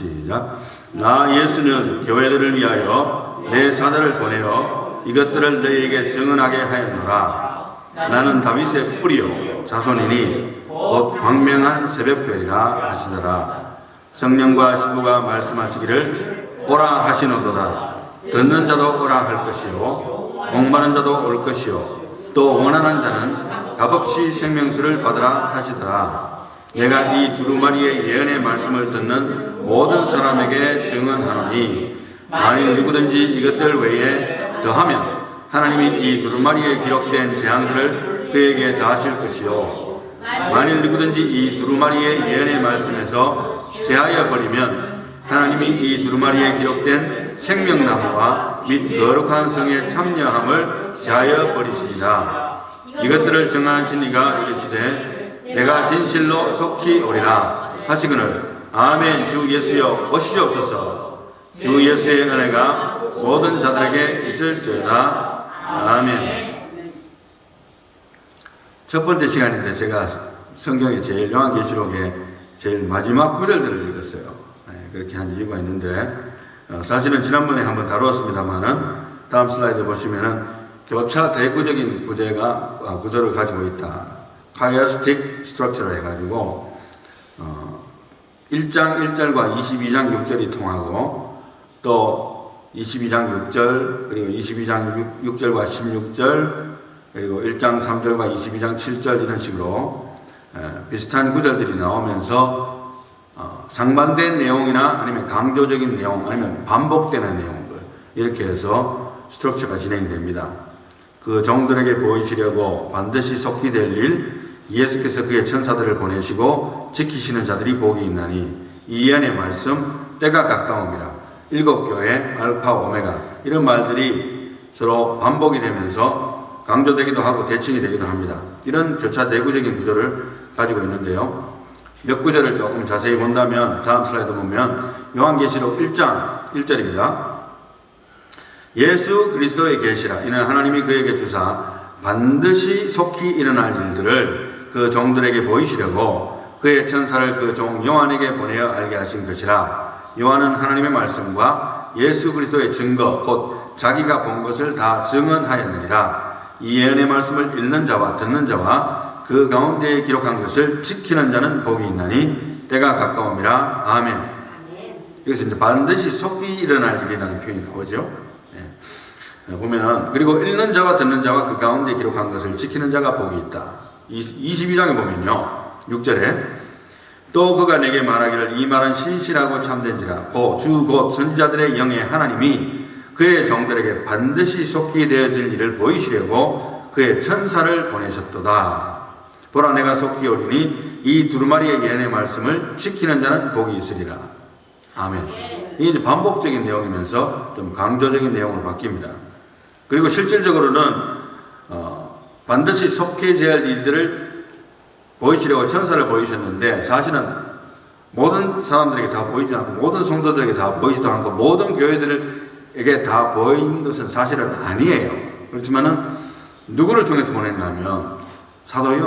시작. 나 예수는 교회들을 위하여 내 사자를 보내어 이것들을 너희에게 증언하게 하였노라. 나는 다윗의 뿌리요 자손이니 곧 광명한 새벽별이라 하시더라. 성령과 신부가 말씀하시기를 오라 하시노도다. 듣는 자도 오라 할 것이요 목마른 자도 올 것이요 또 원하는 자는 값없이 생명수를 받으라 하시더라. 내가 이 두루마리의 예언의 말씀을 듣는 모든 사람에게 증언하노니 만일 누구든지 이것들 외에 더하면 하나님이 이 두루마리에 기록된 재앙들을 그에게 다하실 것이요 만일 누구든지 이 두루마리의 예언의 말씀에서 제하여 버리면 하나님이 이 두루마리에 기록된 생명나무와 및 거룩한 성의 참여함을 제하여 버리시리라. 이것들을 정하신 이가 이르시되 내가 진실로 속히 오리라 하시거늘 아멘. 주 예수여 오시옵소서. 주 예수의 은혜가 모든 자들에게 있을지어다. 아멘. 첫 번째 시간인데 제가 성경의 제일 요한계시록의 제일 마지막 구절들을 읽었어요. 그렇게 한 이유가 있는데 사실은 지난번에 한번 다루었습니다만은 다음 슬라이드 보시면은 교차 대구적인 구조를 가지고 있다. 카이어스틱 스트럭처로 해가지고 1장 1절과 22장 6절이 통하고 또 22장 6절 그리고 22장 6절과 16절 그리고 1장 3절과 22장 7절 이런 식으로 비슷한 구절들이 나오면서 상반된 내용이나 아니면 강조적인 내용 아니면 반복되는 내용들 이렇게 해서 스트럭처가 진행됩니다. 그 종들에게 보이시려고 반드시 속히 될 일 예수께서 그의 천사들을 보내시고 지키시는 자들이 복이 있나니 이 예언의 말씀 때가 가까움이라. 일곱 교회 알파 오메가 이런 말들이 서로 반복이 되면서 강조되기도 하고 대칭이 되기도 합니다. 이런 교차 대구적인 구조를 가지고 있는데요. 몇 구절을 조금 자세히 본다면 다음 슬라이드 보면 요한계시록 1장 1절입니다. 예수 그리스도의 계시라. 이는 하나님이 그에게 주사 반드시 속히 일어날 일들을 그 종들에게 보이시려고 그의 천사를 그 종 요한에게 보내어 알게 하신 것이라. 요한은 하나님의 말씀과 예수 그리스도의 증거 곧 자기가 본 것을 다 증언하였느니라. 이 예언의 말씀을 읽는 자와 듣는 자와 그 가운데에 기록한 것을 지키는 자는 복이 있나니 때가 가까움이라. 아멘. 여기서 이제 반드시 속히 일어날 일이라는 표현이 나오죠. 보면은 그리고 읽는 자와 듣는 자와 그 가운데 기록한 것을 지키는 자가 복이 있다. 22장에 보면요 6절에 또 그가 내게 말하기를 이 말은 신실하고 참된지라. 주 곧 선지자들의 영의 하나님이 그의 종들에게 반드시 속히 되어질 일을 보이시려고 그의 천사를 보내셨도다. 보라 내가 속히 오리니 이 두루마리의 예언의 말씀을 지키는 자는 복이 있으리라. 아멘. 이게 이제 반복적인 내용이면서 좀 강조적인 내용으로 바뀝니다. 그리고 실질적으로는 반드시 속해져야 할 일들을 보이시려고 천사를 보이셨는데 사실은 모든 사람들에게 다 보이지 않고 모든 성도들에게 다 보이지도 않고 모든 교회들에게 다 보이는 것은 사실은 아니에요. 그렇지만은 누구를 통해서 보냈냐면 사도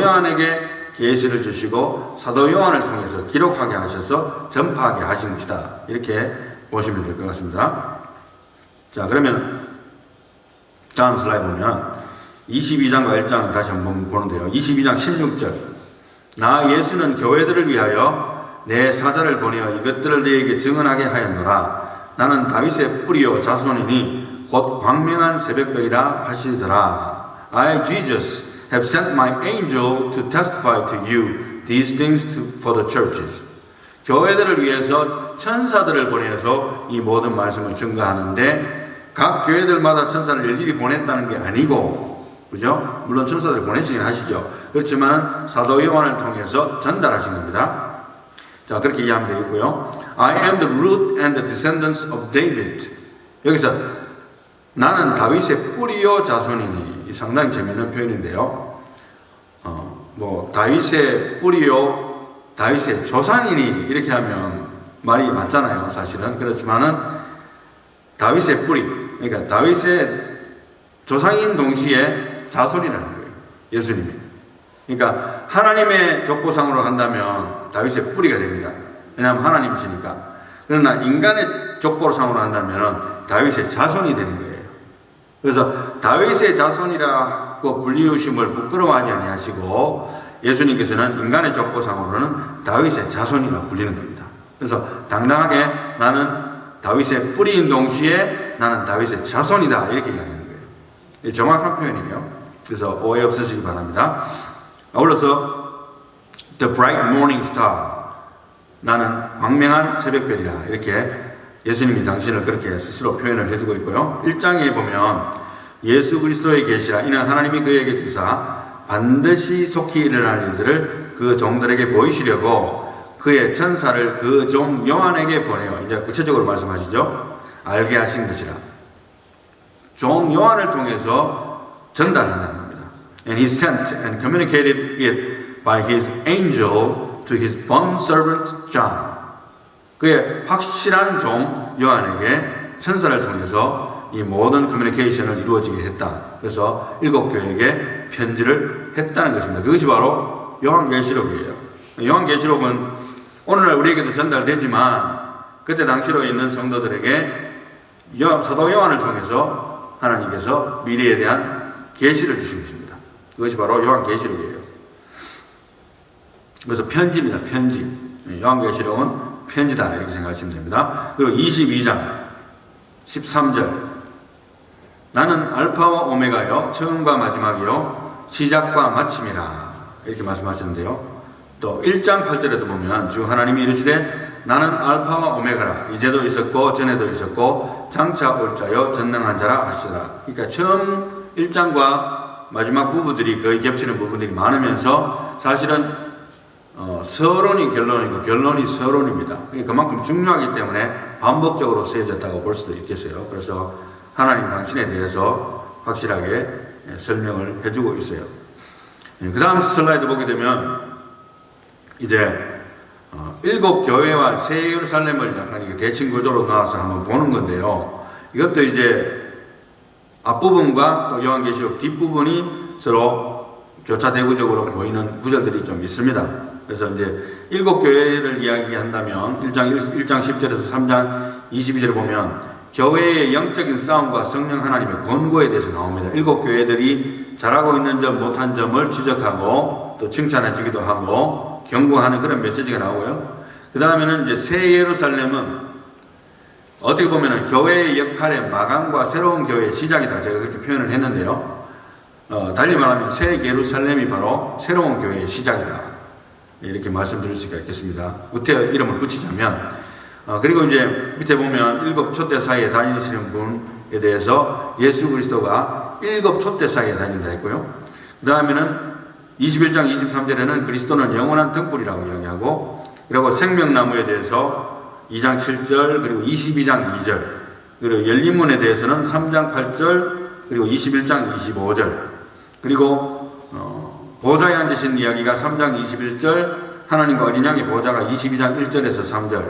요한에게 계시를 주시고 사도 요한을 통해서 기록하게 하셔서 전파하게 하신 것이다. 이렇게 보시면 될 것 같습니다. 자, 그러면 다음 슬라이드 보면 22장과 1장을 다시 한번 보는데요. 22장 16절 나 예수는 교회들을 위하여 내 사자를 보내어 이것들을 너희에게 증언하게 하였노라. 나는 다윗의 뿌리요 자손이니 곧 광명한 새벽별이라 하시더라. I Jesus have sent my angel to testify to you these things for the churches. 교회들을 위해서 천사들을 보내서 이 모든 말씀을 증거하는데 각 교회들마다 천사를 일일이 보냈다는 게 아니고 그죠? 물론 천사들 보내시긴 하시죠. 그렇지만 사도 요한을 통해서 전달하신 겁니다. 자, 그렇게 이해하면 되겠고요. I am the root and the descendants of David. 여기서 나는 다윗의 뿌리요 자손이니 상당히 재미있는 표현인데요. 다윗의 뿌리요 다윗의 조상이니 이렇게 하면 말이 맞잖아요. 사실은 그렇지만은 다윗의 뿌리 그러니까 다윗의 조상인 동시에 자손이라는 거예요. 예수님이. 그러니까 하나님의 족보상으로 한다면 다윗의 뿌리가 됩니다. 왜냐하면 하나님이시니까. 그러나 인간의 족보상으로 한다면 다윗의 자손이 되는 거예요. 그래서 다윗의 자손이라고 불리우심을 부끄러워하지 아니하시고 예수님께서는 인간의 족보상으로는 다윗의 자손이라고 불리는 겁니다. 그래서 당당하게 나는 다윗의 뿌리인 동시에 나는 다윗의 자손이다 이렇게 이야기하는 거예요. 정확한 표현이에요. 그래서 오해 없으시기 바랍니다. 아울러서 The bright morning star, 나는 광명한 새벽별이다 이렇게 예수님이 당신을 그렇게 스스로 표현을 해주고 있고요. 1장에 보면 예수 그리스도의 계시라 이는 하나님이 그에게 주사 반드시 속히 일어날 일들을 그 종들에게 보이시려고 그의 천사를 그 종 요한에게 보내요. 이제 구체적으로 말씀하시죠. 알게 하신 것이라. 종 요한을 통해서 전달한다는 겁니다. And he sent and communicated it by his angel to his bondservant John. 그의 확실한 종 요한에게 천사를 통해서 이 모든 커뮤니케이션을 이루어지게 했다. 그래서 7 교회에게 편지를 했다는 것입니다. 그것이 바로 요한계시록이에요. 요한계시록은 오늘날 우리에게도 전달되지만 그때 당시로 있는 성도들에게 사도 요한을 통해서 하나님께서 미래에 대한 계시를 주신 것입니다. 그것이 바로 요한계시록이에요. 그래서 편지입니다. 편지. 요한계시록은 편지다 이렇게 생각하시면 됩니다. 그리고 22장 13절 나는 알파와 오메가요 처음과 마지막이요 시작과 마침이라 이렇게 말씀하셨는데요. 또 1장 8절에도 보면 주 하나님이 이르시되 나는 알파와 오메가라 이제도 있었고 전에도 있었고 장차 올 자요 전능한 자라 하시더라. 그러니까 처음 1장과 마지막 부분들이 거의 겹치는 부분들이 많으면서 사실은 서론이 결론이고 결론이 서론입니다. 그만큼 중요하기 때문에 반복적으로 쓰여졌다고 볼 수도 있겠어요. 그래서 하나님 당신에 대해서 확실하게 설명을 해주고 있어요. 그 다음 슬라이드 보게 되면 이제 7 교회와 새 예루살렘을 약간 대칭 구조로 나와서 한번 보는 건데요. 이것도 이제 앞부분과 또 요한계시록 뒷부분이 서로 교차대구적으로 보이는 구절들이 좀 있습니다. 그래서 이제 7 교회를 이야기한다면 1장 10절에서 3장 22절에 보면 교회의 영적인 싸움과 성령 하나님의 권고에 대해서 나옵니다. 7 교회들이 잘하고 있는 점 못한 점을 지적하고 또 칭찬해 주기도 하고 경고하는 그런 메시지가 나오고요. 그 다음에는 이제 새 예루살렘은 어떻게 보면은 교회의 역할의 마감과 새로운 교회의 시작이다. 제가 그렇게 표현을 했는데요. 달리 말하면 새 예루살렘이 바로 새로운 교회의 시작이다. 이렇게 말씀드릴 수가 있겠습니다. 구태 이름을 붙이자면 그리고 이제 밑에 보면 7 촛대 사이에 다니시는 분에 대해서 예수 그리스도가 7 촛대 사이에 다닌다 했고요. 그 다음에는 21장 23절에는 그리스도는 영원한 등불이라고 이야기하고 그리고 생명나무에 대해서 2장 7절 그리고 22장 2절 그리고 열린문에 대해서는 3장 8절 그리고 21장 25절 그리고 보좌에 앉으신 이야기가 3장 21절 하나님과 어린 양의 보좌가 22장 1절에서 3절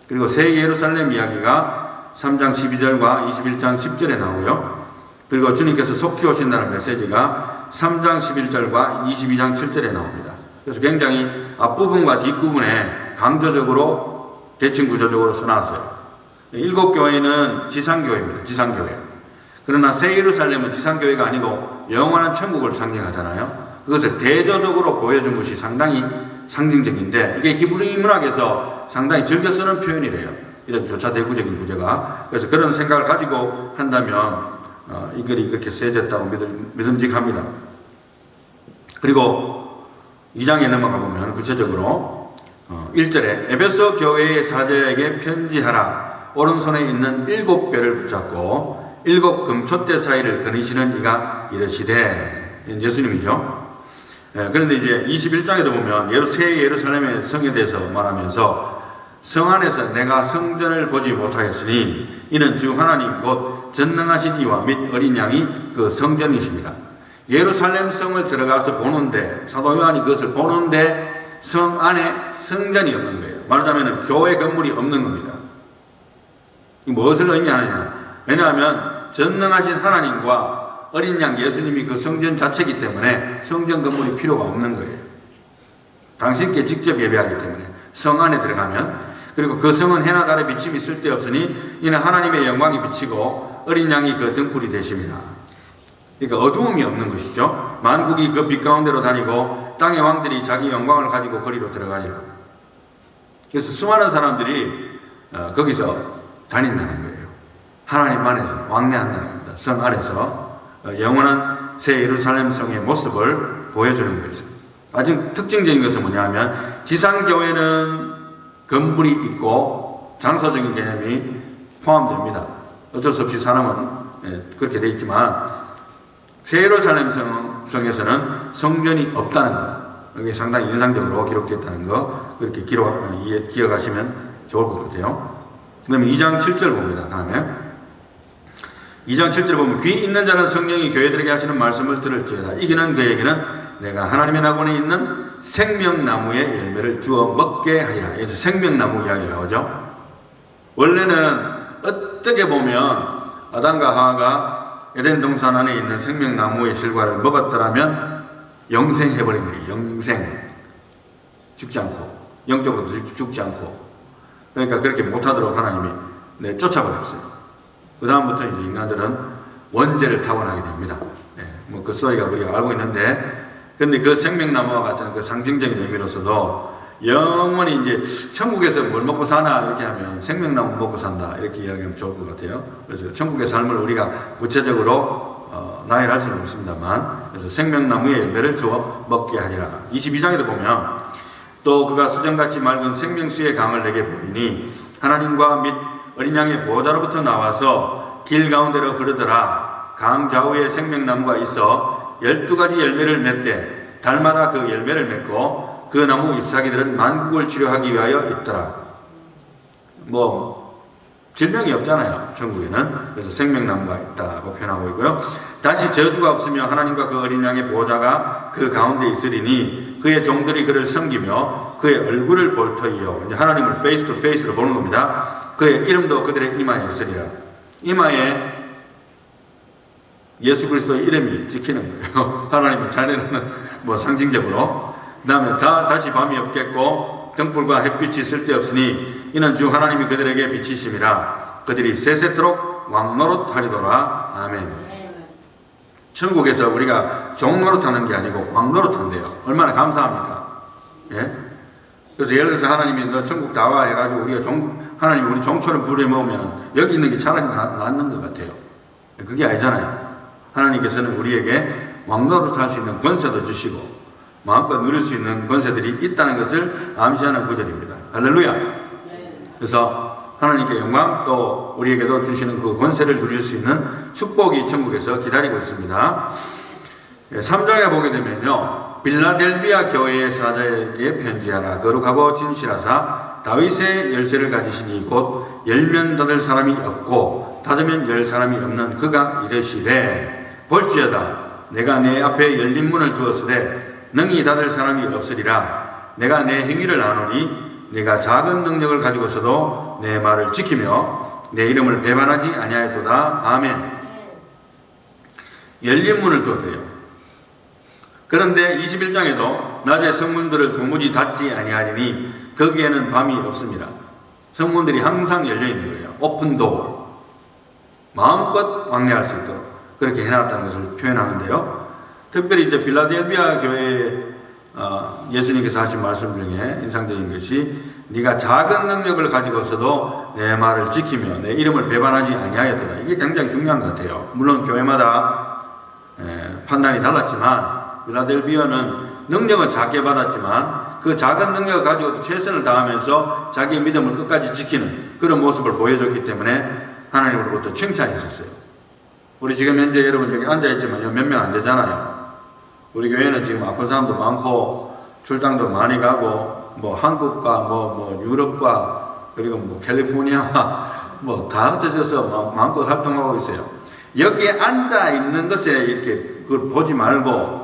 그리고 새 예루살렘 이야기가 3장 12절과 21장 10절에 나오고요. 그리고 주님께서 속히 오신다는 메시지가 3장 11절과 22장 7절에 나옵니다. 그래서 굉장히 앞부분과 뒷부분에 강조적으로 대칭 구조적으로 써놨어요. 7 교회는 지상교회입니다. 지상교회. 그러나 새 예루살렘은 지상교회가 아니고 영원한 천국을 상징하잖아요. 그것을 대조적으로 보여준 것이 상당히 상징적인데 이게 히브리 문학에서 상당히 즐겨 쓰는 표현이래요. 이런 교차대구적인 구조가. 그래서 그런 생각을 가지고 한다면 이 글이 그렇게 쓰여졌다고 믿음직합니다. 그리고 2장에 넘어가 보면 구체적으로 1절에 에베소 교회의 사제에게 편지하라. 오른손에 있는 7별을 붙잡고 7 금촛대 사이를 거니시는 이가 이르시되 예수님이죠. 그런데 이제 21장에도 보면 새 예루살렘의 성에 대해서 말하면서 성 안에서 내가 성전을 보지 못하였으니 이는 주 하나님 곧 전능하신 이와 및 어린 양이 그 성전이십니다. 예루살렘 성을 들어가서 보는데 사도 요한이 그것을 보는데 성 안에 성전이 없는 거예요. 말하자면 교회 건물이 없는 겁니다. 이 무엇을 의미하느냐? 왜냐하면 전능하신 하나님과 어린 양 예수님이 그 성전 자체이기 때문에 성전 건물이 필요가 없는 거예요. 당신께 직접 예배하기 때문에. 성 안에 들어가면. 그리고 그 성은 해나 달의 비침이 쓸데없으니 이는 하나님의 영광이 비치고 어린 양이 그 등불이 되십니다. 그러니까 어두움이 없는 것이죠. 만국이 그 빛 가운데로 다니고 땅의 왕들이 자기 영광을 가지고 거리로 들어가리라. 그래서 수많은 사람들이 거기서 다닌다는 거예요. 하나님 안에서 왕래한다는 겁니다. 성 안에서 영원한 새 예루살렘 성의 모습을 보여주는 거죠. 아주 특징적인 것은 뭐냐면 지상교회는 건물이 있고 장소적인 개념이 포함됩니다. 어쩔 수 없이 사람은 그렇게 되어 있지만 새 예루살렘 성에서는 성전이 없다는 것, 이게 상당히 인상적으로 기록되었다는 거, 그렇게 기억하시면 좋을 것 같아요. 그러면 2장 7절 봅니다. 다음에 2장 7절 보면 귀 있는 자는 성령이 교회들에게 하시는 말씀을 들을지어다. 이기는 그에게는 내가 하나님의 낙원에 있는 생명나무의 열매를 주어 먹게 하리라. 그래서 생명나무 이야기가 나오죠. 원래는 어떻게 보면 아담과 하와가 에덴 동산 안에 있는 생명나무의 실과를 먹었더라면 영생해버린 거예요. 영생. 죽지 않고 영적으로도 죽지 않고. 그러니까 그렇게 못하도록 하나님이 쫓아버렸어요. 그 다음부터 이제 인간들은 원죄를 타고나게 됩니다. 뭐 그 스토리가 우리가 알고 있는데, 근데 그 생명나무와 같은 그 상징적인 의미로서도 영원히 이제 천국에서 뭘 먹고 사나 이렇게 하면 생명나무 먹고 산다 이렇게 이야기하면 좋을 것 같아요. 그래서 천국의 삶을 우리가 구체적으로 나열할 수는 없습니다만, 그래서 생명나무의 열매를 주어 먹게 하리라. 22장에도 보면 또 그가 수정같이 맑은 생명수의 강을 내게 보이니 하나님과 및 어린 양의 보호자로부터 나와서 길 가운데로 흐르더라. 강 좌우에 생명나무가 있어 12가지 열매를 맺되 달마다 그 열매를 맺고 그 나무 잎사귀들은 만국을 치료하기 위하여 있더라. 뭐 질병이 없잖아요, 천국에는. 그래서 생명나무가 있다고 표현하고 있고요. 다시 저주가 없으며 하나님과 그 어린 양의 보호자가 그 가운데 있으리니 그의 종들이 그를 섬기며 그의 얼굴을 볼 터이요. 이제 하나님을 페이스 투 페이스로 보는 겁니다. 그의 이름도 그들의 이마에 있으리라. 이마에 예수 그리스도의 이름이 찍히는 거예요. 하나님의 자녀는 뭐 상징적으로. 그 다음에 다시 밤이 없겠고 등불과 햇빛이 쓸데없으니 이는 주 하나님이 그들에게 비치심이라. 그들이 세세토록 왕노릇하리도라. 아멘. 천국에서 우리가 종노릇하는 게 아니고 왕노릇한대요. 얼마나 감사합니까? 예? 그래서 예를 들어서 하나님이 너 천국 다 와 해가지고 우리가 하나님이 우리 종처럼 부려먹으면 여기 있는 게 차라리 낫는 것 같아요. 그게 아니잖아요. 하나님께서는 우리에게 왕노릇할 수 있는 권세도 주시고 마음껏 누릴 수 있는 권세들이 있다는 것을 암시하는 구절입니다. 할렐루야. 그래서 하나님께 영광, 또 우리에게도 주시는 그 권세를 누릴 수 있는 축복이 천국에서 기다리고 있습니다. 3장에 보게 되면요, 빌라델비아 교회의 사자에게 편지하라. 거룩하고 진실하사 다윗의 열쇠를 가지시니 곧 열면 닫을 사람이 없고 닫으면 열 사람이 없는 그가 이르시되 볼지어다 내가 내 앞에 열린 문을 두었으되 능히 닫을 사람이 없으리라. 내가 내 행위를 아노니 내가 작은 능력을 가지고서도 내 말을 지키며 내 이름을 배반하지 아니하였도다. 아멘. 열린 문을 두었대요. 그런데 21장에도 낮에 성문들을 도무지 닫지 아니하리니 거기에는 밤이 없습니다. 성문들이 항상 열려 있는 거예요. 오픈 도어. 마음껏 왕래할 수 있도록 그렇게 해놨다는 것을 표현하는데요. 특별히 이제 필라델비아 교회에 예수님께서 하신 말씀 중에 인상적인 것이 네가 작은 능력을 가지고서도 내 말을 지키며 내 이름을 배반하지 아니하였도다. 이게 굉장히 중요한 것 같아요. 물론 교회마다 판단이 달랐지만 필라델비아는 능력은 작게 받았지만 그 작은 능력을 가지고도 최선을 다하면서 자기의 믿음을 끝까지 지키는 그런 모습을 보여줬기 때문에 하나님으로부터 칭찬이 있었어요. 우리 지금 현재 여러분 여기 앉아있지만 몇 명 안 되잖아요. 우리 교회는 지금 아픈 사람도 많고 출장도 많이 가고 뭐 한국과 뭐 유럽과 그리고 뭐 캘리포니아와 뭐 다 흩어져서 마음껏 활동하고 있어요. 여기에 앉아있는 것에 이렇게 그걸 보지 말고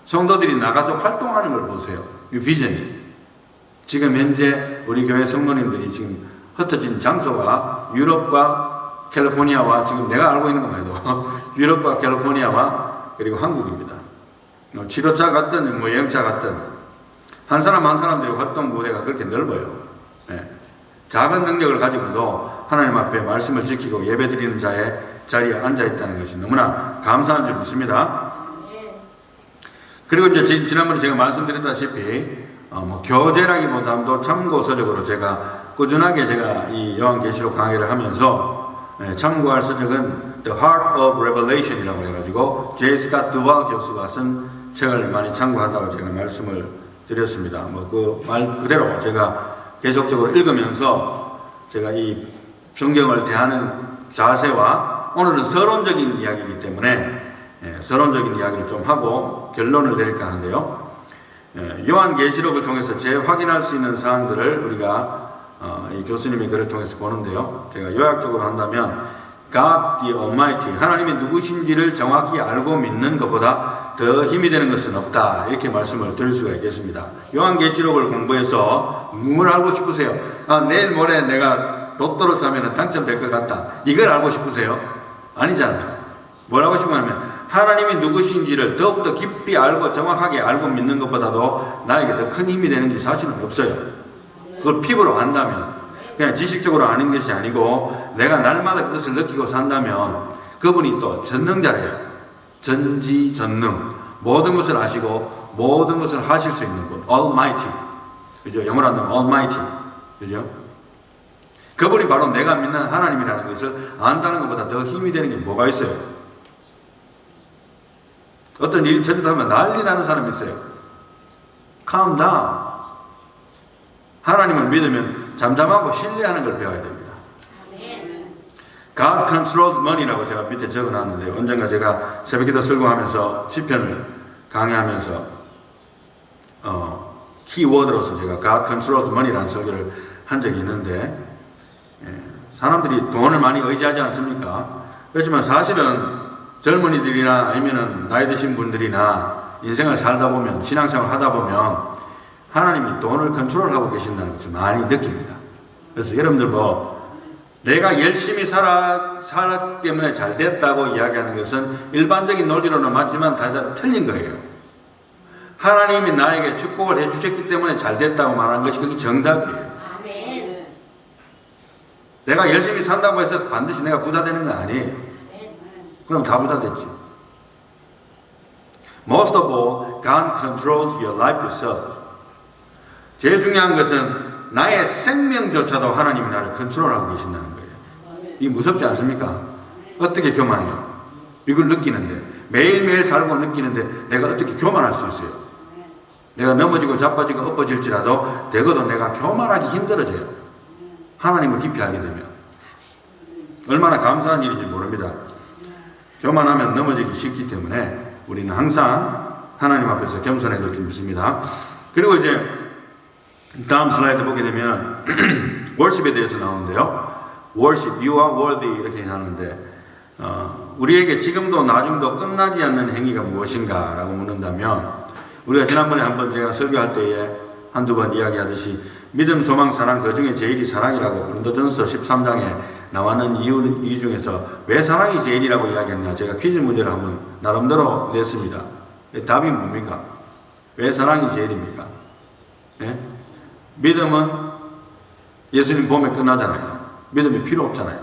성도들이 나가서 활동하는 걸 보세요. 이 비전이. 지금 현재 우리 교회 성도님들이 지금 흩어진 장소가 유럽과 캘리포니아와 지금 내가 알고 있는 것만 해도 유럽과 캘리포니아와 그리고 한국입니다. 치료차 같든 뭐 여행차 같든 한 사람 한 사람들의 활동 무대가 그렇게 넓어요. 예. 작은 능력을 가지고도 하나님 앞에 말씀을 지키고 예배드리는 자의 자리에 앉아있다는 것이 너무나 감사한 줄 믿습니다. 그리고 이제 지난번에 제가 말씀드렸다시피 교재라기보다도 참고서적으로 제가 꾸준하게 제가 이 요한계시록 강의를 하면서 참고할 서적은 The Heart of Revelation이라고 해가지고 J. 스캇 두발 교수가 쓴 책을 많이 참고한다고 제가 말씀을 드렸습니다. 그 말 그대로 제가 계속적으로 읽으면서 제가 이 성경을 대하는 자세와 오늘은 서론적인 이야기이기 때문에 서론적인 이야기를 좀 하고 결론을 내릴까 하는데요. 요한계시록을 통해서 재확인할 수 있는 사항들을 우리가 이 교수님의 글을 통해서 보는데요. 제가 요약적으로 한다면 God the Almighty, 하나님이 누구신지를 정확히 알고 믿는 것보다 더 힘이 되는 것은 없다, 이렇게 말씀을 드릴 수가 있겠습니다. 요한계시록을 공부해서 뭘 알고 싶으세요? 내일 모레 내가 로또를 사면 당첨될 것 같다, 이걸 알고 싶으세요? 아니잖아요. 뭘 하고 싶으면 하나님이 누구신지를 더욱더 깊이 알고 정확하게 알고 믿는 것보다도 나에게 더 큰 힘이 되는 게 사실은 없어요. 그걸 피부로 안다면, 그냥 지식적으로 아는 것이 아니고 내가 날마다 그것을 느끼고 산다면 그분이 또 전능자래요. 전지전능, 모든 것을 아시고 모든 것을 하실 수 있는 분, Almighty, 그죠? 영어로 한다면 Almighty, 그죠? 그분이 바로 내가 믿는 하나님이라는 것을 안다는 것보다 더 힘이 되는 게 뭐가 있어요? 어떤 일이 터진다면 난리 나는 사람이 있어요. Calm down. 하나님을 믿으면 잠잠하고 신뢰하는 걸 배워야 됩니다. God controls money라고 제가 밑에 적어놨는데, 언젠가 제가 새벽기도 설교하면서 시편을 강의하면서 키워드로서 제가 God controls money라는 설교를 한 적이 있는데, 사람들이 돈을 많이 의지하지 않습니까? 그렇지만 사실은 젊은이들이나 아니면 나이 드신 분들이나 인생을 살다 보면, 신앙생활을 하다 보면 하나님이 돈을 컨트롤하고 계신다는 것을 많이 느낍니다. 그래서 여러분들 내가 열심히 살았기 때문에 잘 됐다고 이야기하는 것은 일반적인 논리로는 맞지만 다 틀린 거예요. 하나님이 나에게 축복을 해주셨기 때문에 잘 됐다고 말하는 것이 그게 정답이에요. 아멘. 내가 열심히 산다고 해서 반드시 내가 부자 되는 건 아니에요. 그럼 다 부자 됐지. Most of all, God controls your life yourself. 제일 중요한 것은 나의 생명조차도 하나님이 나를 컨트롤하고 계신다는 거예요. 이게 무섭지 않습니까? 어떻게 교만해요? 이걸 느끼는데, 매일매일 살고 느끼는데 내가 어떻게 교만할 수 있어요? 내가 넘어지고 자빠지고 엎어질지라도 되거든 내가 교만하기 힘들어져요. 하나님을 깊이 알게 되면. 얼마나 감사한 일인지 모릅니다. 교만하면 넘어지기 쉽기 때문에 우리는 항상 하나님 앞에서 겸손해야 될 줄 믿습니다. 그리고 이제 다음 슬라이드 보게 되면 월십에 대해서 나오는데요. worship, you are worthy 이렇게 나오는데 우리에게 지금도 나중도 끝나지 않는 행위가 무엇인가 라고 묻는다면, 우리가 지난번에 한번 제가 설교할 때에 한두 번 이야기하듯이 믿음, 소망, 사랑, 그 중에 제일이 사랑이라고 고린도전서 13장에 나와는 이유 중에서 왜 사랑이 제일이라고 이야기했나 제가 퀴즈 문제를 한번 나름대로 냈습니다. 답이 뭡니까? 왜 사랑이 제일입니까? 네? 믿음은 예수님 보면 끝나잖아요. 믿음이 필요 없잖아요.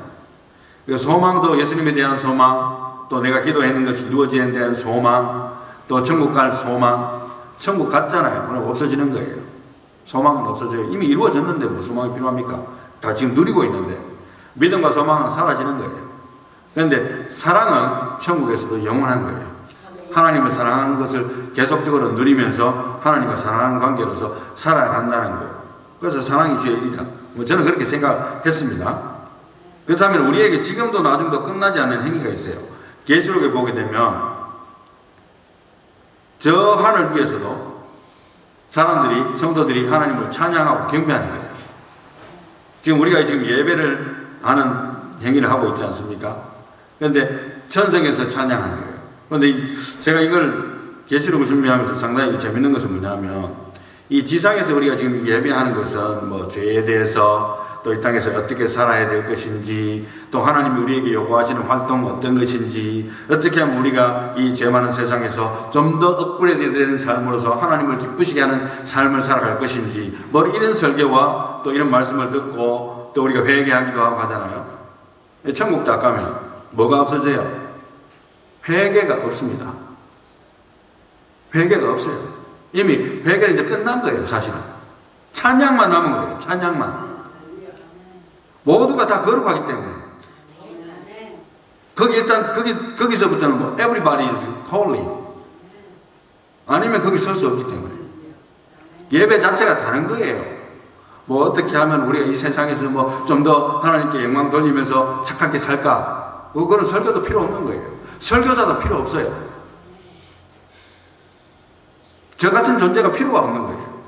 소망도 예수님에 대한 소망, 또 내가 기도했는 것이 이루어지는 데는 소망, 또 천국 갈 소망, 천국 갔잖아요. 오늘 없어지는 거예요. 소망은 없어져요. 이미 이루어졌는데 뭐 소망이 필요합니까? 다 지금 누리고 있는데. 믿음과 소망은 사라지는 거예요. 그런데 사랑은 천국에서도 영원한 거예요. 하나님을 사랑하는 것을 계속적으로 누리면서 하나님과 사랑하는 관계로서 살아간다는 거예요. 그래서 사랑이 제일이다. 저는 그렇게 생각했습니다. 그렇다면 우리에게 지금도 나중도 끝나지 않는 행위가 있어요. 계시록에 보게 되면 저 하늘 위에서도 사람들이, 성도들이 하나님을 찬양하고 경배하는 거예요. 지금 우리가 지금 예배를 하는 행위를 하고 있지 않습니까? 그런데 천성에서 찬양하는 거예요. 그런데 제가 이걸 계시록을 준비하면서 상당히 재밌는 것은 뭐냐면, 이 지상에서 우리가 지금 예배하는 것은 뭐 죄에 대해서, 또 이 땅에서 어떻게 살아야 될 것인지, 또 하나님이 우리에게 요구하시는 활동은 어떤 것인지, 어떻게 하면 우리가 이 죄 많은 세상에서 좀 더 업그레이드 되는 삶으로서 하나님을 기쁘시게 하는 삶을 살아갈 것인지, 뭐 이런 설교와 또 이런 말씀을 듣고 또 우리가 회개하기도 하고 하잖아요. 천국 딱 가면 뭐가 없어져요? 회개가 없습니다. 회개가 없어요. 이미 회개는 이제 끝난 거예요, 사실은. 찬양만 남은 거예요, 찬양만. 모두가 다 거룩하기 때문에. 거기서부터는 뭐, everybody is holy. 아니면 거기 설 수 없기 때문에. 예배 자체가 다른 거예요. 뭐, 어떻게 하면 우리가 이 세상에서 뭐, 좀 더 하나님께 영광 돌리면서 착하게 살까? 그거는 설교도 필요 없는 거예요. 설교자도 필요 없어요. 저 같은 존재가 필요가 없는 거예요.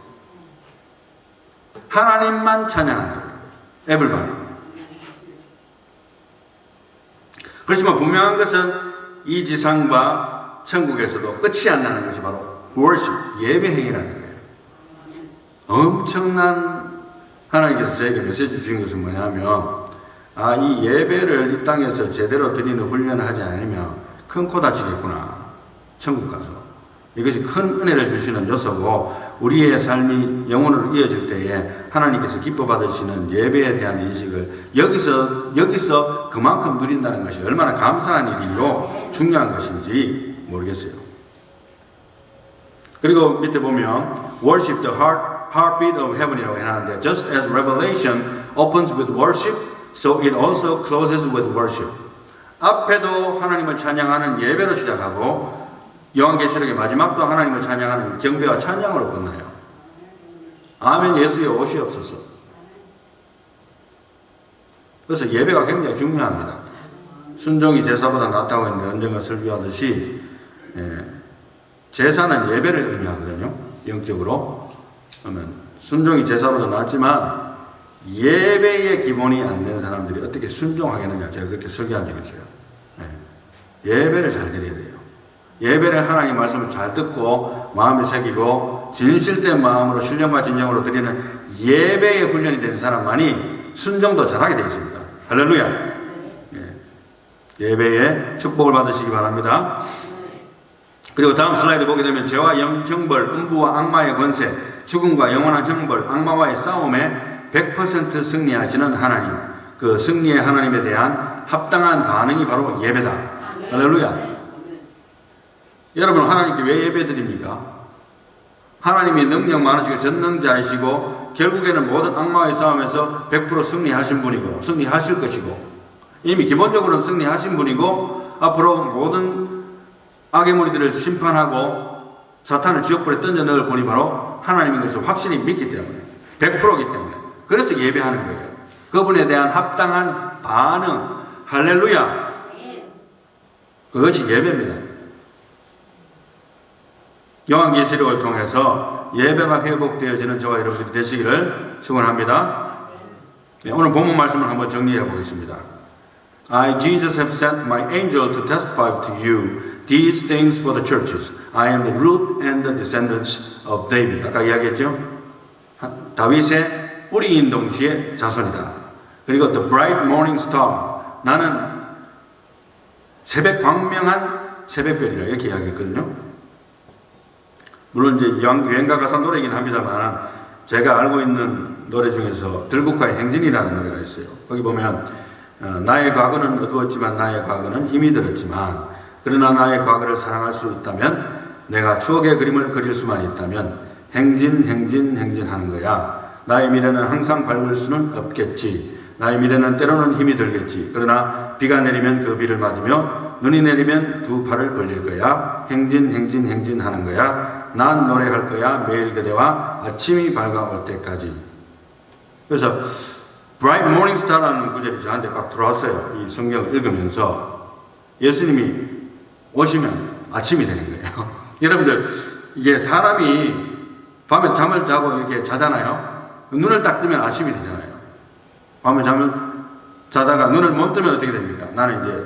하나님만 찬양하는 거예요. everybody. 그렇지만 분명한 것은 이 지상과 천국에서도 끝이 안 나는 것이 바로 worship, 예배 행위라는 거예요. 엄청난 하나님께서 저에게 메시지 주신 것은 뭐냐면, 이 예배를 이 땅에서 제대로 드리는 훈련을 하지 않으면 큰 코 다치겠구나. 천국 가서. 이것이 큰 은혜를 주시는 요소고, 우리의 삶이 영혼으로 이어질 때에 하나님께서 기뻐 받으시는 예배에 대한 인식을 여기서 그만큼 누린다는 것이 얼마나 감사한 일이요 중요한 것인지 모르겠어요. 그리고 밑에 보면 worship the heartbeat of heaven이라고 해놨는데, just as revelation opens with worship, so it also closes with worship. 앞에도 하나님을 찬양하는 예배로 시작하고, 요한계시록의 마지막도 하나님을 찬양하는 경배와 찬양으로 끝나요. 아멘 예수여 오시옵소서. 그래서 예배가 굉장히 중요합니다. 순종이 제사보다 낫다고 했는데 언젠가 설교하듯이 제사는 예배를 의미하거든요. 영적으로. 그러면 순종이 제사보다 낫지만 예배의 기본이 안 되는 사람들이 어떻게 순종하겠느냐, 제가 그렇게 설교한 적이 있어요. 예배를 잘 드려야 돼요. 예배를 하나님의 말씀을 잘 듣고 마음에 새기고 진실된 마음으로 신령과 진정으로 드리는 예배의 훈련이 된 사람만이 순종도 잘하게 되어 있습니다. 할렐루야. 예배의 축복을 받으시기 바랍니다. 그리고 다음 슬라이드 보게 되면 죄와 형벌, 음부와 악마의 권세, 죽음과 영원한 형벌, 악마와의 싸움에 100% 승리하시는 하나님, 그 승리의 하나님에 대한 합당한 반응이 바로 예배다. 할렐루야. 여러분, 하나님께 왜 예배 드립니까? 하나님이 능력 많으시고 전능자이시고 결국에는 모든 악마와의 싸움에서 100% 승리하신 분이고 승리하실 것이고 이미 기본적으로는 승리하신 분이고 앞으로 모든 악의 무리들을 심판하고 사탄을 지옥불에 던져 넣을 분이 바로 하나님인 것을 확실히 믿기 때문에 100%이기 때문에 그래서 예배하는 거예요. 그분에 대한 합당한 반응, 할렐루야. 그것이 예배입니다. 요한계시록을 통해서 예배가 회복되어지는 저와 여러분들이 되시기를 축원합니다. 오늘 본문 말씀을 한번 정리해 보겠습니다. I, Jesus, have sent my angel to testify to you these things for the churches. I am the root and the descendants of David. 아까 이야기했죠? 다윗의 뿌리인 동시에 자손이다. 그리고 the bright morning star. 나는 새벽 광명한 새벽별이라 이렇게 이야기했거든요. 물론 이제 유행가 가사 노래이긴 합니다만 제가 알고 있는 노래 중에서 들국화의 행진이라는 노래가 있어요. 거기 보면 나의 과거는 어두웠지만 나의 과거는 힘이 들었지만 그러나 나의 과거를 사랑할 수 있다면 내가 추억의 그림을 그릴 수만 있다면 행진하는 거야. 나의 미래는 항상 밝을 수는 없겠지. 나의 미래는 때로는 힘이 들겠지. 그러나 비가 내리면 그 비를 맞으며 눈이 내리면 두 팔을 벌릴 거야. 행진하는 거야. 난 노래할 거야. 매일 그대와 아침이 밝아올 때까지. 그래서 Bright Morning Star라는 구절이 저한테 딱 들어왔어요. 이 성경을 읽으면서 예수님이 오시면 아침이 되는 거예요. 여러분들 이게 사람이 밤에 잠을 자고 이렇게 자잖아요. 눈을 딱 뜨면 아침이 되잖아요. 밤에 잠을 자다가 눈을 못 뜨면 어떻게 됩니까? 나는 이제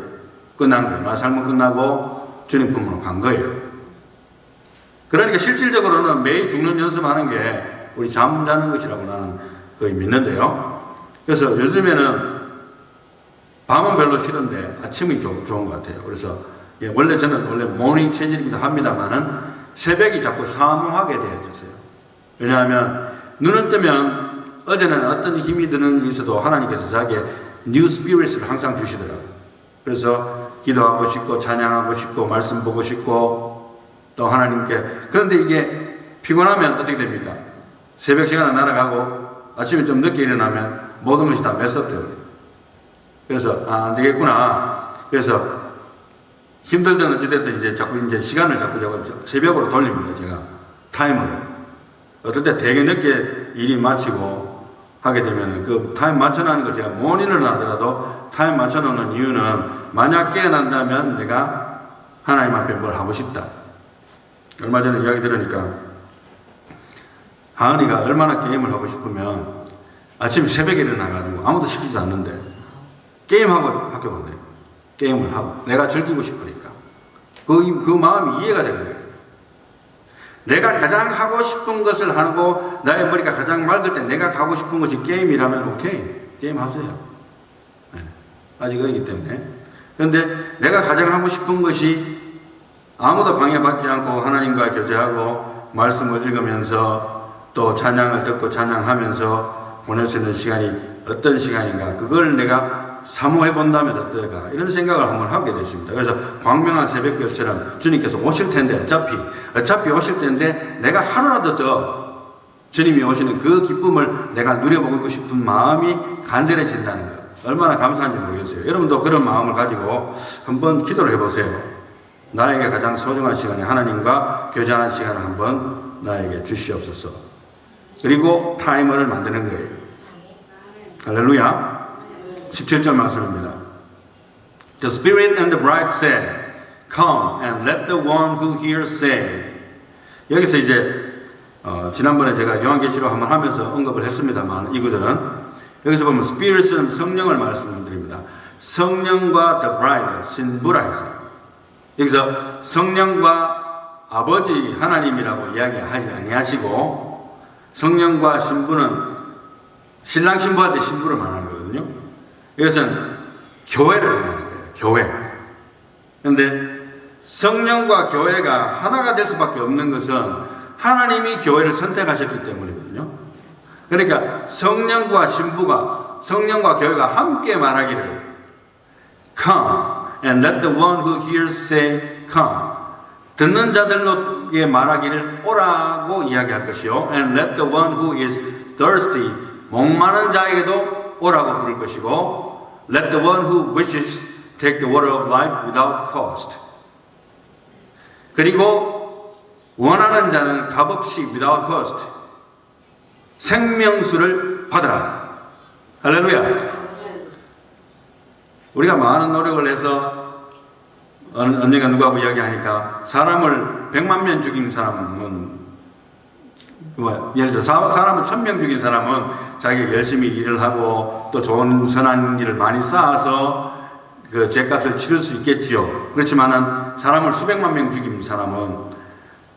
끝난 거예요. 나 삶은 끝나고 주님 품으로 간 거예요. 그러니까 실질적으로는 매일 죽는 연습하는 게 우리 잠자는 것이라고 나는 거의 믿는데요. 그래서 요즘에는 밤은 별로 싫은데 아침이 좋은 것 같아요. 그래서 원래 저는 원래 모닝 체질이기도 합니다만은 새벽이 자꾸 사모하게 되어졌어요. 왜냐하면 눈을 뜨면 어제는 어떤 힘이 드는 게 있어도 하나님께서 자기의 뉴 스피릿을 항상 주시더라고요. 그래서 기도하고 싶고 찬양하고 싶고 말씀 보고 싶고 또 하나님께, 그런데 이게 피곤하면 어떻게 됩니까? 새벽 시간에 날아가고 아침에 좀 늦게 일어나면 모든 것이 다 메스업돼요. 그래서 안 되겠구나. 그래서 힘들 때는 어찌됐든 이제 자꾸 이제 시간을 자꾸 새벽으로 돌립니다. 제가 타임을. 어떨 때 되게 늦게 일이 마치고 하게 되면 그 타임 맞춰놓는 걸 제가 못 일어나더라도 타임 맞춰놓는 이유는 만약 깨어난다면 내가 하나님 앞에 뭘 하고 싶다. 얼마 전에 이야기 들으니까 하은이가 얼마나 게임을 하고 싶으면 아침에 새벽에 일어나가지고 아무도 시키지 않는데 게임하고 학교 간대요. 게임을 하고 내가 즐기고 싶으니까 그 마음이 이해가 되는 거예요. 내가 가장 하고 싶은 것을 하고 나의 머리가 가장 맑을 때 내가 가고 싶은 것이 게임이라면 오케이, 게임 하세요. 네. 아직 어리기 때문에. 그런데 내가 가장 하고 싶은 것이 아무도 방해받지 않고 하나님과 교제하고 말씀을 읽으면서 또 찬양을 듣고 찬양하면서 보낼 수 있는 시간이 어떤 시간인가, 그걸 내가 사모해 본다면 어떨까, 이런 생각을 한번 하게 됐습니다. 그래서 광명한 새벽별처럼 주님께서 오실 텐데 어차피 오실 텐데 내가 하루라도 더 주님이 오시는 그 기쁨을 내가 누려보고 싶은 마음이 간절해진다는 것, 얼마나 감사한지 모르겠어요. 여러분도 그런 마음을 가지고 한번 기도를 해보세요. 나에게 가장 소중한 시간에 하나님과 교제하는 시간을 한번 나에게 주시옵소서. 그리고 타이머를 만드는 거예요. 할렐루야. 17절 말씀입니다. The Spirit and the bride said, Come and let the one who hears say. 여기서 이제 지난번에 제가 요한계시록 한번 하면서 언급을 했습니다만 이 구절은 여기서 보면 Spirit은 성령을 말씀드립니다. 성령과 the bride, 신부라 했어요. 여기서 성령과 아버지 하나님이라고 이야기하지 아니하시고 성령과 신부는 신랑 신부한테 신부를 말하는 거거든요. 이것은 교회를 말하는 거예요. 교회. 그런데 성령과 교회가 하나가 될 수밖에 없는 것은 하나님이 교회를 선택하셨기 때문이거든요. 그러니까 성령과 신부가, 성령과 교회가 함께 말하기를 Come and let the one who hears say come. 듣는 자들로의 말하기를 오라고 이야기할 것이요. And let the one who is thirsty, 목마른 자에게도 오라고 부를 것이고 Let the one who wishes take the water of life without cost. 그리고 원하는 자는 값없이 without cost 생명수를 받으라. 할렐루야. 우리가 많은 노력을 해서 언젠가 누구하고 이야기하니까 사람을 100만 명 죽인 사람은 예를 들어 사람을 1000명 죽인 사람은 자기가 열심히 일을 하고 또 좋은 선한 일을 많이 쌓아서 그 죄값을 치를 수 있겠지요. 그렇지만은 사람을 수백만 명 죽인 사람은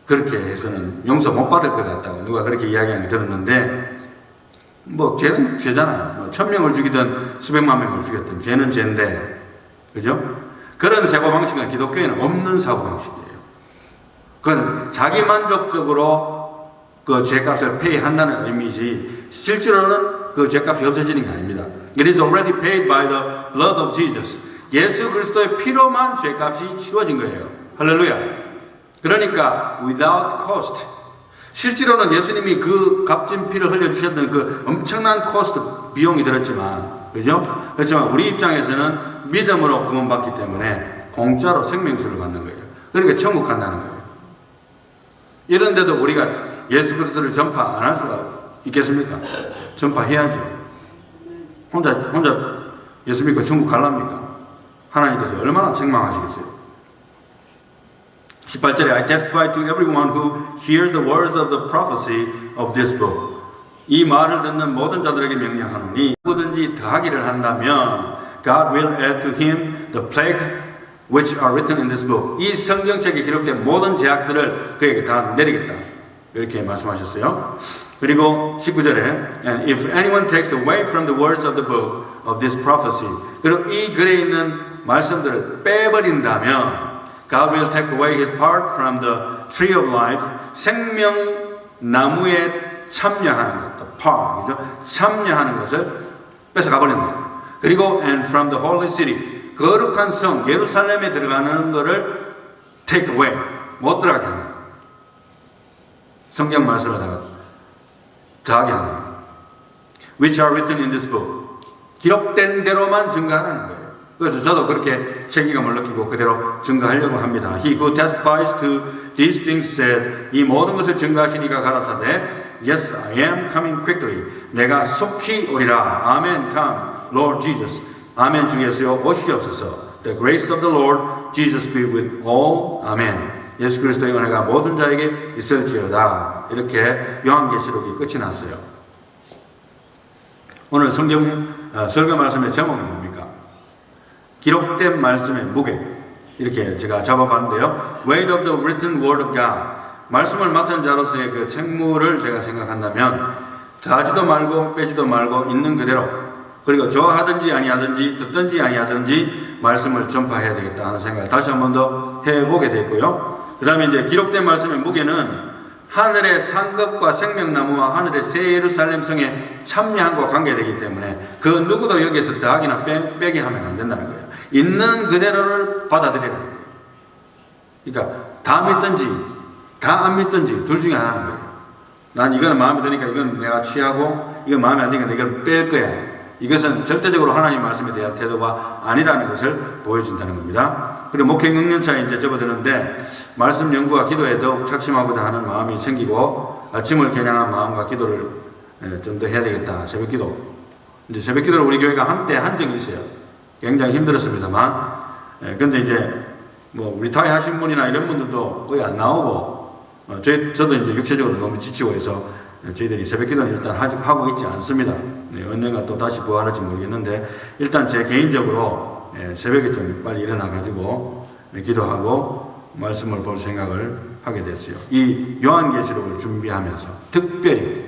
그렇게 해서는 용서 못 받을 것 같다고 누가 그렇게 이야기하는 게 들었는데, 뭐 죄는 죄잖아요. 뭐 1000명을 죽이든 수백만 명을 죽였든 죄는 죄인데, 그죠? 그런 사고방식은 기독교에는 없는 사고방식이에요. 그건 자기 만족적으로 그 죄값을 페이한다는 의미지 실제로는 그 죄값이 없어지는 게 아닙니다. It is already paid by the blood of Jesus. 예수 그리스도의 피로만 죄값이 치러진 거예요. 할렐루야. 그러니까 without cost. 실제로는 예수님이 그 값진 피를 흘려주셨던 그 엄청난 코스트, 비용이 들었지만, 그죠? 그렇지만 우리 입장에서는 믿음으로 구원받기 때문에 공짜로 생명수를 받는 거예요. 그러니까 천국 간다는 거예요. 이런데도 우리가 예수 그리스도를 전파 안 할 수가 있겠습니까? 전파해야죠. 혼자 예수 믿고 천국 갈랍니까? 하나님께서 얼마나 책망하시겠어요? 18절에 I testify to everyone who hears the words of the prophecy of this book. 이 말을 듣는 모든 자들에게 명령하노니 누구든지 더하기를 한다면 God will add to him the plagues which are written in this book. 이 성경책에 기록된 모든 죄악들을 그에게 다 내리겠다. 이렇게 말씀하셨어요. 그리고 19절에 And if anyone takes away from the words of the book of this prophecy, 그리고 이 글에 있는 말씀들을 빼버린다면 God will take away his part from the tree of life, 생명나무에 참여하는 것, the part, 그죠? 참여하는 것을 뺏어가 버린다. 그리고 and from the holy city, 거룩한 성 예루살렘에 들어가는 것을 take away, 못 들어가게 하는 거예요. 성경 말씀을 더하게 하는 거예요. Which are written in this book. 기록된 대로만 증거하는 거예요. 그래서 저도 그렇게 책임감을 느끼고 그대로 증거하려고 합니다. He who testifies to these things said, 이 모든 것을 증거하시니까 가라사대 Yes, I am coming quickly. 내가 속히 오리라. Amen, come, Lord Jesus. 아멘 주 예수여 오시옵소서. The grace of the Lord Jesus be with all. 아멘. 예수 그리스도의 은혜가 모든 자에게 있을지어다. 이렇게 요한계시록이 끝이 났어요. 오늘 성경 설교 말씀의 제목이 뭡니까? 기록된 말씀의 무게. 이렇게 제가 잡아봤는데요. Weight of the written word of God. 말씀을 맡은 자로서의 그 책무를 제가 생각한다면 더하지도 말고 빼지도 말고 있는 그대로, 그리고 좋아하든지 아니하든지 듣든지 아니하든지 말씀을 전파해야 되겠다 하는 생각을 다시 한 번 더 해보게 됐고요. 그 다음에 이제 기록된 말씀의 무게는 하늘의 상급과 생명나무와 하늘의 새 예루살렘 성에 참여한 것과 관계되기 때문에 그 누구도 여기에서 더하기나 빼게 하면 안 된다는 거예요. 있는 그대로를 받아들이라는 거예요. 그러니까 다 믿든지 다 안 믿든지 둘 중에 하나는 거예요. 난 이거는 마음에 드니까 이건 내가 취하고, 이건 마음에 안 드니까 이건 뺄 거야. 이것은 절대적으로 하나님 말씀에 대한 태도가 아니라는 것을 보여준다는 겁니다. 그리고 목회 6년차에 이제 접어드는데 말씀 연구와 기도에 더욱 착심하고자 하는 마음이 생기고 아침을 겨냥한 마음과 기도를 좀 더 해야 되겠다. 새벽 기도. 이제 새벽 기도를 우리 교회가 한때 한 적이 있어요. 굉장히 힘들었습니다만, 근데 이제 뭐 리타이 하신 분이나 이런 분들도 거의 안 나오고, 저도 이제 육체적으로 너무 지치고 해서 저희들이 새벽 기도는 일단 하고 있지 않습니다. 언젠가 또 다시 부활할지 모르겠는데, 일단 제 개인적으로 새벽에 좀 빨리 일어나가지고 기도하고 말씀을 볼 생각을 하게 됐어요. 이 요한계시록을 준비하면서 특별히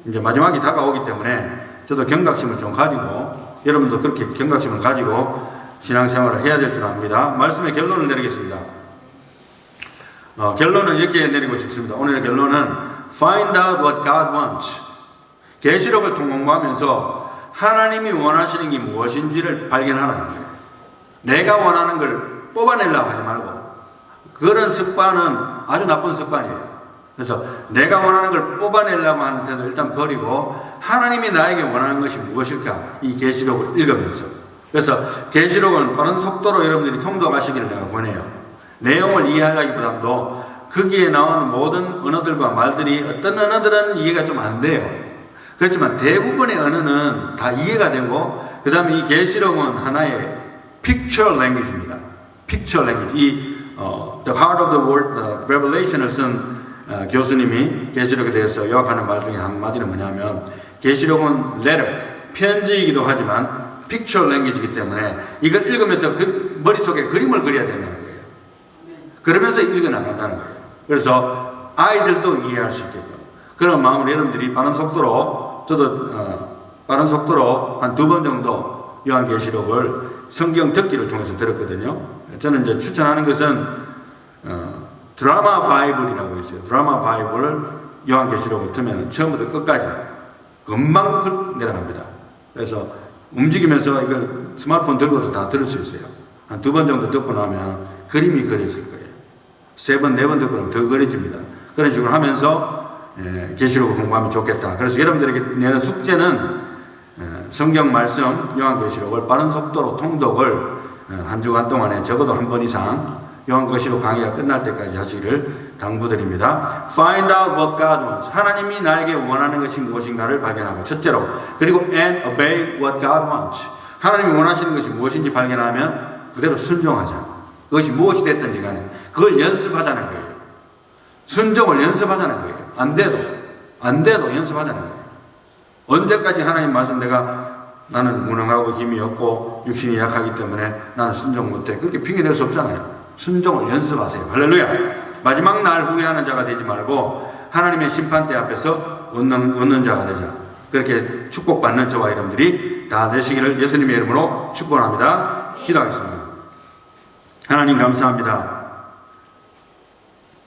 이제 마지막이 다가오기 때문에 저도 경각심을 좀 가지고, 여러분도 그렇게 경각심을 가지고 신앙생활을 해야 될 줄 압니다. 말씀의 결론을 내리겠습니다. 결론은 이렇게 내리고 싶습니다. 오늘의 결론은 Find out what God wants. 계시록을 통공부하면서 하나님이 원하시는 게 무엇인지를 발견하라는 거예요. 내가 원하는 걸 뽑아내려고 하지 말고, 그런 습관은 아주 나쁜 습관이에요. 그래서 내가 원하는 걸 뽑아내려고 하는 태도를 일단 버리고 하나님이 나에게 원하는 것이 무엇일까? 이 계시록을 읽으면서. 그래서 계시록은 빠른 속도로 여러분들이 통독하시기를 내가 권해요. 내용을 이해하기보다도 거기에 나오는 모든 언어들과 말들이, 어떤 언어들은 이해가 좀 안 돼요. 그렇지만 대부분의 언어는 다 이해가 되고, 그 다음에 이 계시록은 하나의 picture language입니다. picture language. 이 The Heart of the Word Revelation을 쓴 교수님이 계시록에 대해서 요약하는 말 중에 한마디는 뭐냐면, 계시록은 letter, 편지이기도 하지만 picture language이기 때문에 이걸 읽으면서 그 머릿속에 그림을 그려야 된다는 거예요. 그러면서 읽어나간다는 거예요. 그래서 아이들도 이해할 수 있게끔 그런 마음으로 여러분들이 빠른 속도로, 저도 빠른 속도로 한 2번 정도 요한계시록을 성경 듣기를 통해서 들었거든요. 저는 이제 추천하는 것은 드라마 바이블이라고 있어요. 드라마 바이블을 요한계시록을 틀면 처음부터 끝까지 금방 내려갑니다. 그래서 움직이면서 이걸 스마트폰 들고도 다 들을 수 있어요. 한 2번 정도 듣고 나면 그림이 그려질 거예요. 3번, 4번 듣고 나면 더 그려집니다. 그런 식으로 하면서 계시록을 공부하면 좋겠다. 그래서 여러분들에게 내는 숙제는 성경 말씀 요한계시록을 빠른 속도로 통독을 한 주간 동안에 적어도 한 번 이상 요한계시록 강의가 끝날 때까지 하시기를 당부드립니다. Find out what God wants. 하나님이 나에게 원하는 것이 무엇인가를 발견하고, 첫째로, 그리고 and obey what God wants. 하나님이 원하시는 것이 무엇인지 발견하면 그대로 순종하자. 그것이 무엇이 됐든지 간에 그걸 연습하자는 거예요. 순종을 연습하자는 거예요. 안 돼도 연습하자는 거예요. 언제까지 하나님 말씀 나는 무능하고 힘이 없고 육신이 약하기 때문에 나는 순종 못해. 그렇게 핑계댈 수 없잖아요. 순종을 연습하세요. 할렐루야. 마지막 날 후회하는 자가 되지 말고 하나님의 심판대 앞에서 얻는 자가 되자. 그렇게 축복받는 저와 여러분들이 다 되시기를 예수님의 이름으로 축복합니다. 기도하겠습니다. 하나님 감사합니다.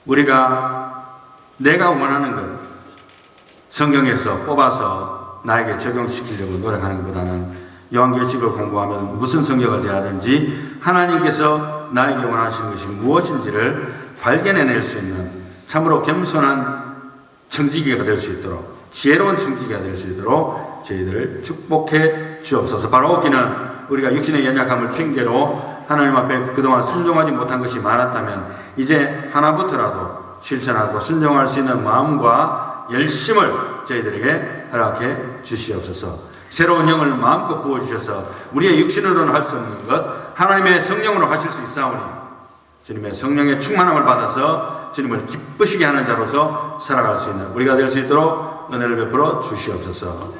우리가 내가 원하는 것 성경에서 뽑아서 나에게 적용시키려고 노력하는 것보다는 요한계시록을 공부하면 무슨 성경을 대하든지 하나님께서 나에게 원하시는 것이 무엇인지를 발견해낼 수 있는 참으로 겸손한 청지기가 될 수 있도록 지혜로운 청지기가 될 수 있도록 저희들을 축복해 주옵소서. 바로 오기는 우리가 육신의 연약함을 핑계로 하나님 앞에 그동안 순종하지 못한 것이 많았다면 이제 하나부터라도 실천하고 순종할 수 있는 마음과 열심을 저희들에게 허락해 주시옵소서. 새로운 영을 마음껏 부어주셔서 우리의 육신으로는 할 수 없는 것 하나님의 성령으로 하실 수 있사오니 주님의 성령의 충만함을 받아서 주님을 기쁘시게 하는 자로서 살아갈 수 있는 우리가 될 수 있도록 은혜를 베풀어 주시옵소서.